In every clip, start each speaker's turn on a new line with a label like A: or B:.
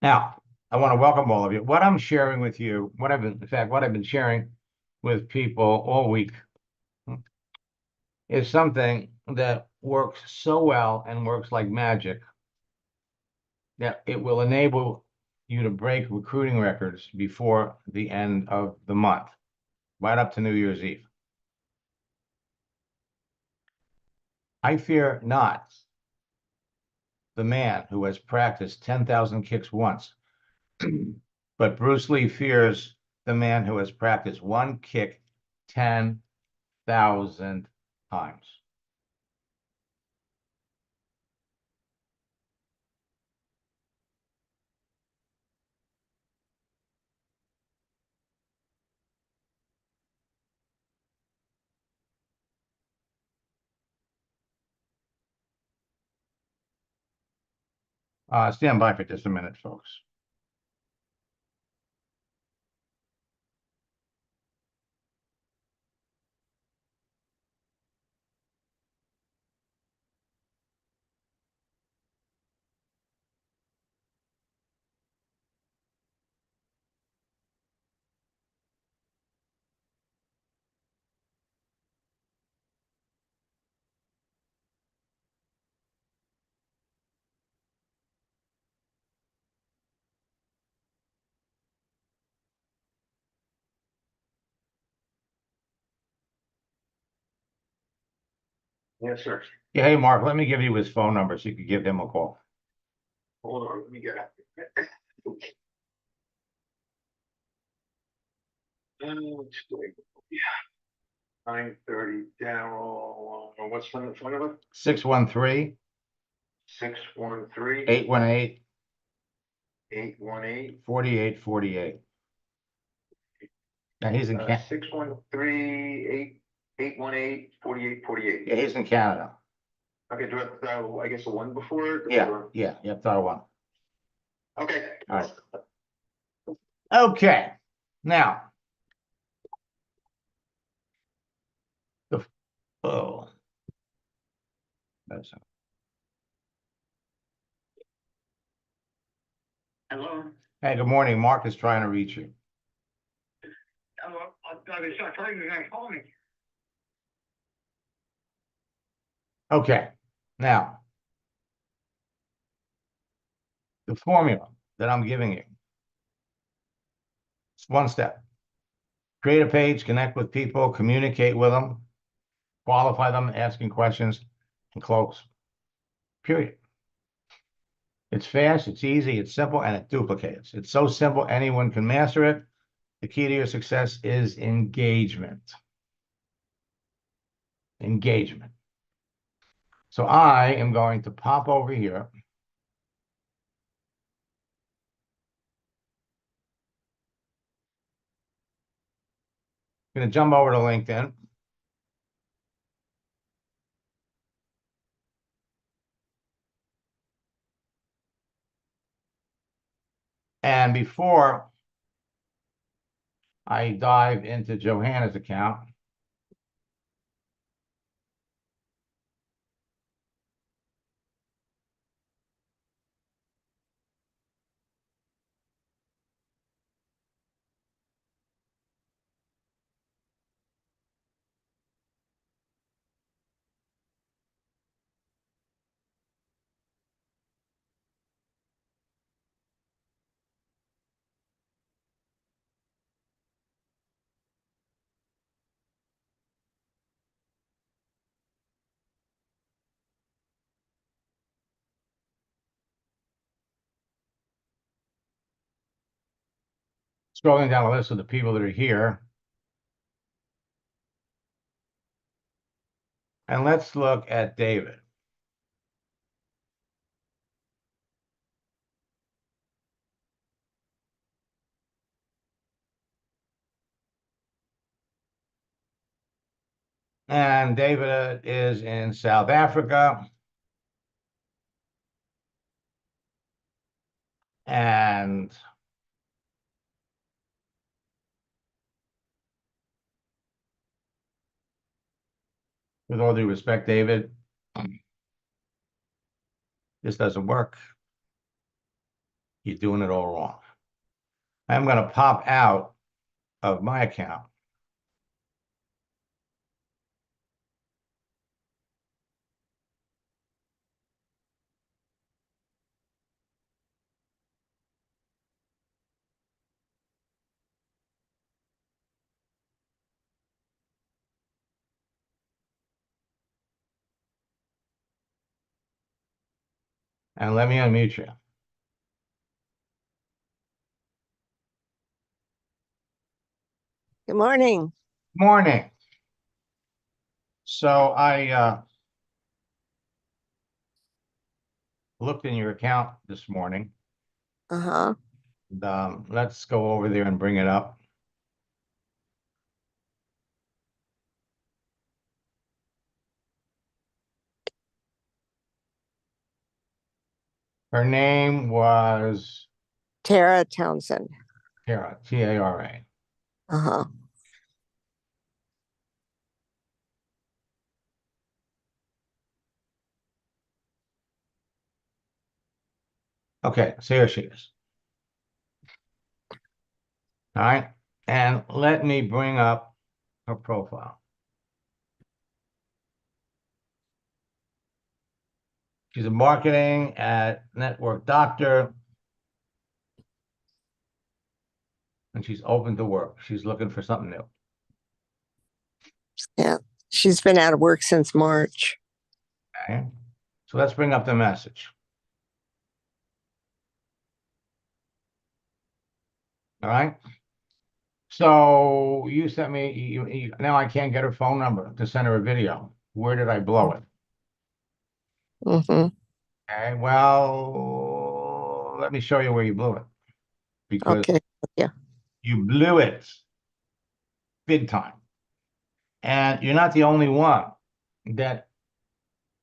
A: Now, I want to welcome all of you. What I'm sharing with you, what I've been sharing with people all week is something that works so well and works like magic that it will enable you to break recruiting records before the end of the month, right up to New Year's Eve. I fear not the man who has practiced 10,000 kicks once, but Bruce Lee fears the man who has practiced one kick 10,000 times. Stand by for just a minute, folks.
B: Yes, sir.
A: Yeah, hey, Mark, let me give you his phone number so you could give him a call.
B: Hold on, let me get it. 9:30, Daryl, what's the phone number?
A: 613
B: 613
A: 818
B: 818
A: 4848. Now he's in Canada.
B: 613 818 4848.
A: Yeah, he's in Canada.
B: Okay, do I have to dial, I guess, the one before it?
A: Yeah,
B: or-
A: yeah, yep, dial one.
B: Okay.
A: All right. Okay. Now, oh, that's
C: Hello.
A: hey, good morning. Mark is trying to reach you.
C: Hello. I thought you were going to call me.
A: Okay. Now, the formula that I'm giving you, it's one step. Create a page, connect with people, communicate with them, qualify them, asking questions, and close. Period. It's fast, it's easy, it's simple, and it duplicates. It's so simple, anyone can master it. The key to your success is engagement. Engagement. So I am going to pop over here. I'm going to jump over to LinkedIn. And before I dive into Johanna's account, scrolling down the list of the people that are here, and let's look at David. And David is in South Africa. And with all due respect, David, this doesn't work. You're doing it all wrong. I'm going to pop out of my account. And let me unmute you.
D: Good morning.
A: Morning. So I looked in your account this morning.
D: Uh-huh.
A: Let's go over there and bring it up. Her name was
D: Tara Townsend.
A: Tara, T-A-R-A.
D: Uh-huh.
A: Okay, so here she is. All right. And let me bring up her profile. She's a marketing at Network Doctor. And she's open to work. She's looking for something new.
D: Yeah. She's been out of work since March.
A: Okay. So let's bring up the message. All right. So you sent me, now I can't get her phone number to send her a video. Where did I blow it?
D: Mm-hmm.
A: Okay, well, let me show you where you blew it. Because
D: Okay. Yeah.
A: you blew it big time. And you're not the only one that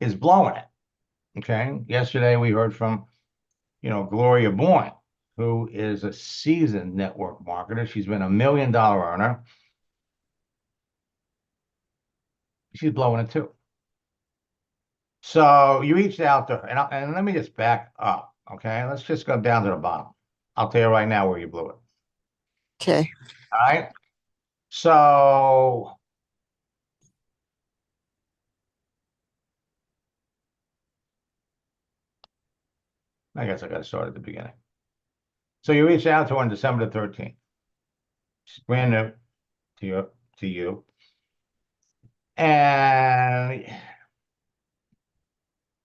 A: is blowing it. Okay. Yesterday we heard from, Gloria Boyne, who is a seasoned network marketer. She's been $1 million earner. She's blowing it too. So you reached out to her, and let me just back up. Okay. Let's just go down to the bottom. I'll tell you right now where you blew it.
D: Okay.
A: All right. So I guess I got to start at the beginning. So you reached out to her on December the 13th. She's brand new to you.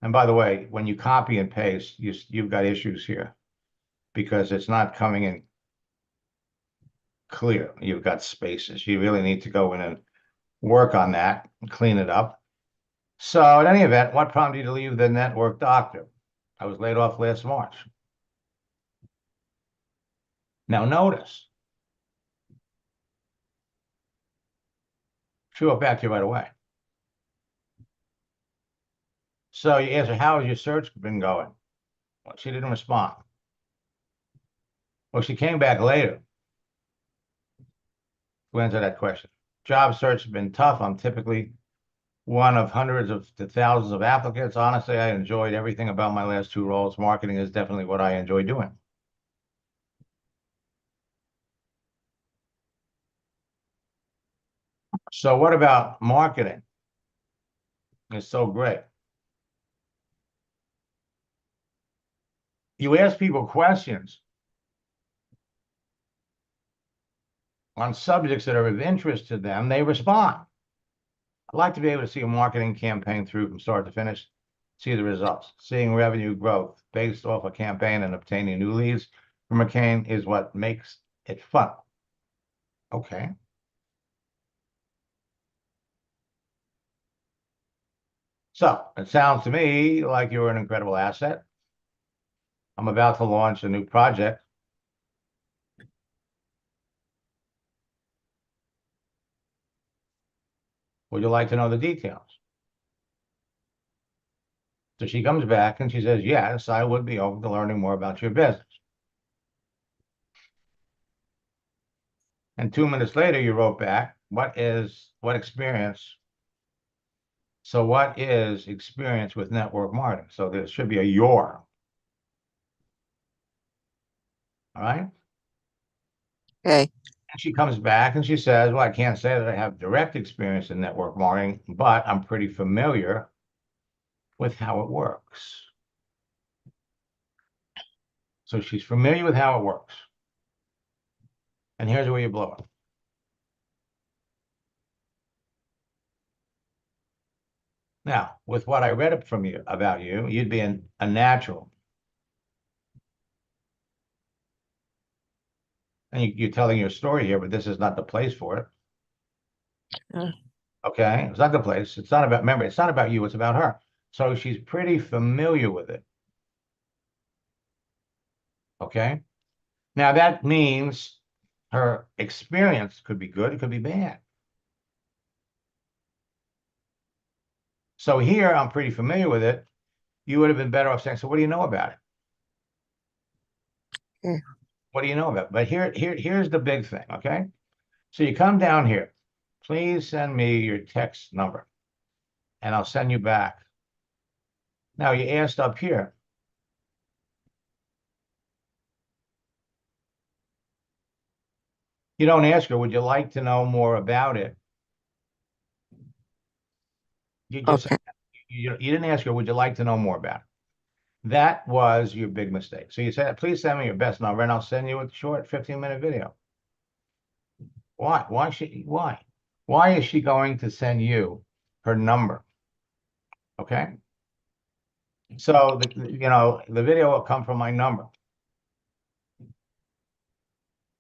A: And by the way, when you copy and paste, you've got issues here because it's not coming in clear. You've got spaces. You really need to go in and work on that and clean it up. So in any event, what prompted you to leave the Network Doctor? I was laid off last March. Now notice, she wrote back to you right away. So you asked her, how has your search been going? Well, she didn't respond. Well, she came back later to answer that question. Job search has been tough. I'm typically one of hundreds to thousands of applicants. Honestly, I enjoyed everything about my last two roles. Marketing is definitely what I enjoy doing. So what about marketing? It's so great. You ask people questions on subjects that are of interest to them, they respond. I'd like to be able to see a marketing campaign through from start to finish, see the results. Seeing revenue growth based off a campaign and obtaining new leads from a campaign is what makes it fun. Okay. So it sounds to me like you're an incredible asset. I'm about to launch a new project. Would you like to know the details? So she comes back and she says, yes, I would be open to learning more about your business. And 2 minutes later, you wrote back, what experience? So what is experience with network marketing? So there should be a your. All right.
D: Okay.
A: And she comes back and she says, well, I can't say that I have direct experience in network marketing, but I'm pretty familiar with how it works. So she's familiar with how it works. And here's where you blow it. Now, with what I read up from you about you, you'd be a natural. And you're telling your story here, but this is not the place for it.
D: Mm.
A: Okay, it's not the place. It's not about, remember, it's not about you, it's about her. So she's pretty familiar with it. Okay. Now that means her experience could be good, it could be bad. So here I'm pretty familiar with it. You would have been better off saying, so what do you know about it?
D: Yeah.
A: What do you know about it? But here's the big thing, okay? So you come down here. Please send me your text number, and I'll send you back. Now you asked up here. You don't ask her, would you like to know more about it? You just
D: Okay.
A: you didn't ask her, would you like to know more about it? That was your big mistake. So you said, please send me your best number, and I'll send you a short 15-minute video. Why? Why? Why is she going to send you her number? Okay. So the video will come from my number.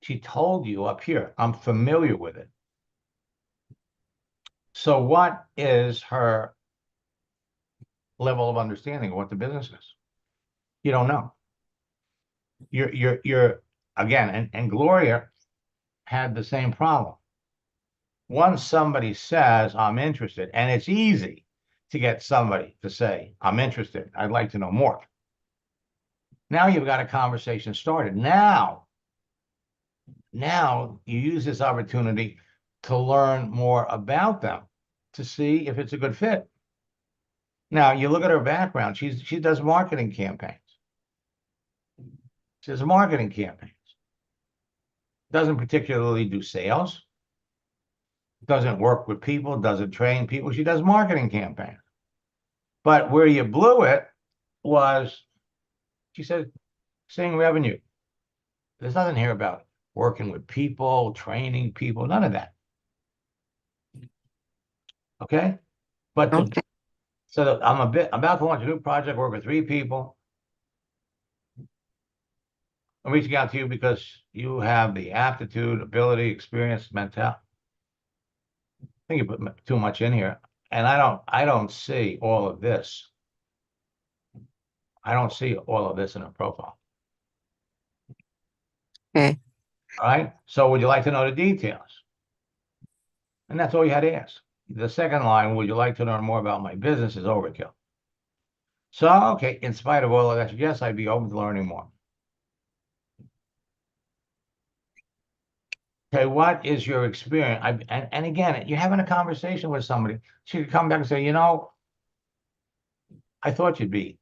A: She told you up here, I'm familiar with it. So what is her level of understanding of what the business is? You don't know. You're again, and Gloria had the same problem. Once somebody says, I'm interested, and it's easy to get somebody to say, I'm interested, I'd like to know more. Now you've got a conversation started. Now you use this opportunity to learn more about them, to see if it's a good fit. Now you look at her background. She does marketing campaigns. She does marketing campaigns. Doesn't particularly do sales. Doesn't work with people. Doesn't train people. She does marketing campaigns. But where you blew it was, she said, seeing revenue. There's nothing here about working with people, training people, none of that. Okay? But
D: Okay.
A: so I'm about to launch a new project, work with 3 people. I'm reaching out to you because you have the aptitude, ability, experience, mentality. I think you put too much in here. And I don't see all of this. I don't see all of this in a profile.
D: Okay.
A: All right. So would you like to know the details? And that's all you had to ask. The second line, would you like to learn more about my business, is overkill. So, okay, in spite of all of that, yes, I'd be open to learning more. Okay, what is your experience? And again, you're having a conversation with somebody. She could come back and say, I thought you'd be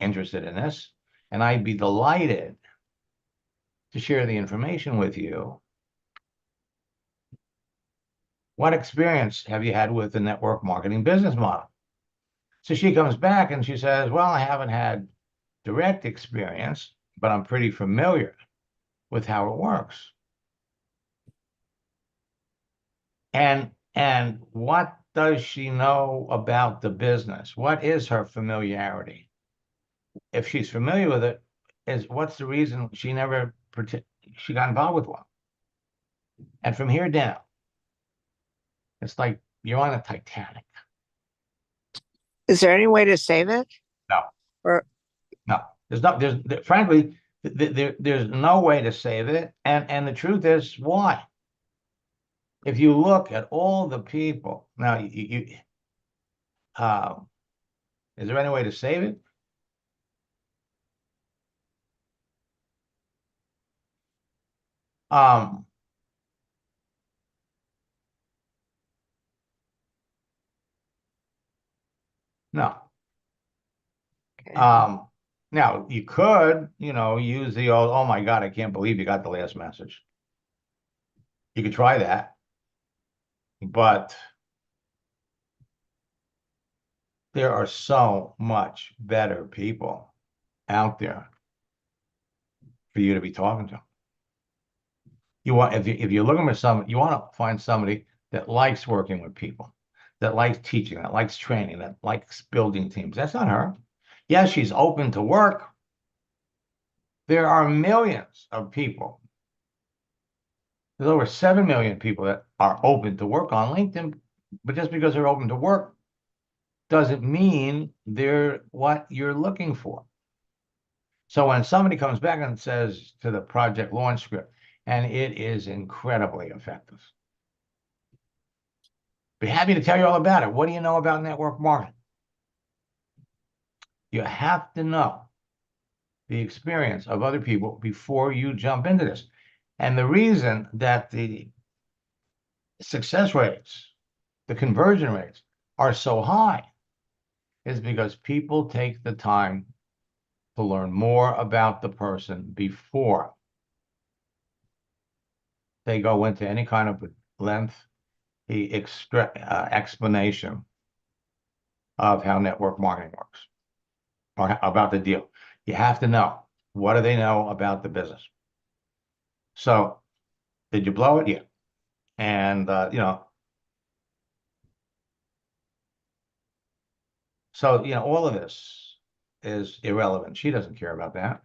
A: interested in this, and I'd be delighted to share the information with you. What experience have you had with the network marketing business model? So she comes back and she says, well, I haven't had direct experience, but I'm pretty familiar with how it works. And what does she know about the business? What is her familiarity? If she's familiar with it, what's the reason she got involved with one? And from here down, it's like you're on a Titanic.
D: Is there any way to save it?
A: No,
D: Or
A: no. Frankly, there's no way to save it. And the truth is, why? If you look at all the people now, is there any way to save it? Um, no.
D: okay.
A: Um, Now, you could, use the old, oh my God, I can't believe you got the last message. You could try that. But there are so much better people out there for you to be talking to. If you're looking for somebody, you want to find somebody that likes working with people, that likes teaching, that likes training, that likes building teams. That's not her. Yes, she's open to work. There are millions of people. There's over 7 million people that are open to work on LinkedIn, but just because they're open to work doesn't mean they're what you're looking for. So when somebody comes back and says to the project launch script, and it is incredibly effective. Be happy to tell you all about it. What do you know about network marketing? You have to know the experience of other people before you jump into this. And the reason that the success rates, the conversion rates are so high is because people take the time to learn more about the person before they go into any kind of lengthy explanation of how network marketing works or about the deal. You have to know, what do they know about the business? So did you blow it? Yeah. And, so, all of this is irrelevant. She doesn't care about that.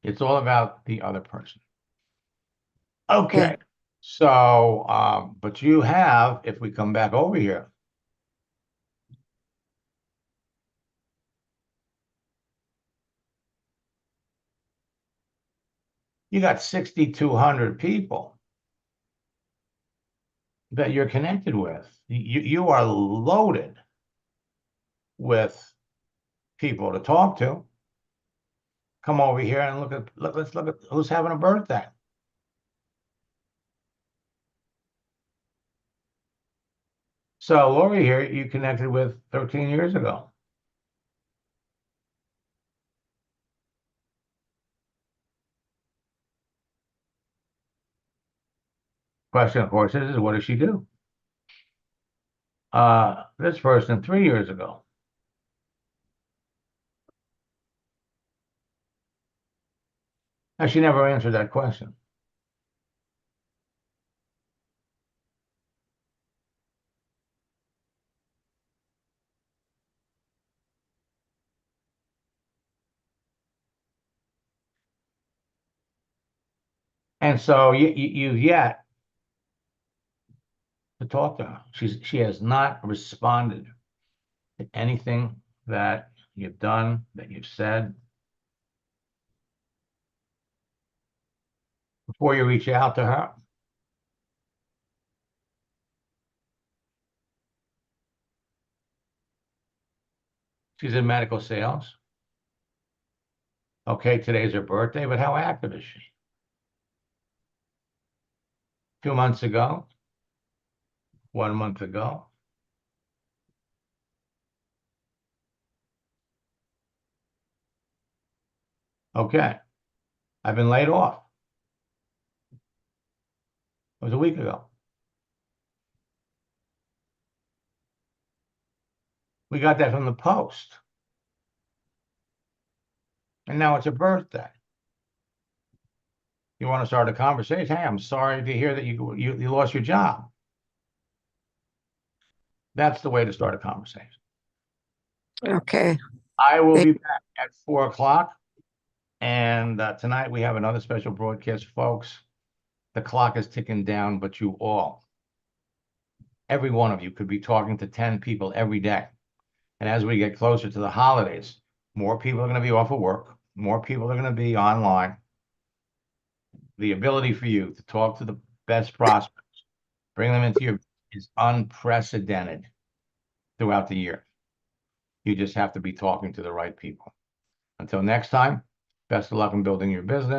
A: It's all about the other person. Okay. So, but you have, if we come back over here, you got 6,200 people that you're connected with. You are loaded with people to talk to. Come over here and let's look at who's having a birthday. So Lori here, you connected with 13 years ago. Question, of course, is what does she do? This person 3 years ago. Now, she never answered that question. And so you've yet to talk to her. She has not responded to anything that you've done, that you've said. Before you reach out to her, she's in medical sales. Okay, today's her birthday, but how active is she? 2 months ago, 1 month ago. Okay, I've been laid off. It was a week ago. We got that from the Post. And now it's a birthday. You want to start a conversation? Hey, I'm sorry to hear that you lost your job. That's the way to start a conversation.
D: Okay.
A: I will be back at 4 o'clock. And tonight we have another special broadcast, folks. The clock is ticking down, but you all, every one of you could be talking to 10 people every day. And as we get closer to the holidays, more people are going to be off of work. More people are going to be online. The ability for you to talk to the best prospects, bring them into your is unprecedented throughout the year. You just have to be talking to the right people. Until next time, best of luck in building your business.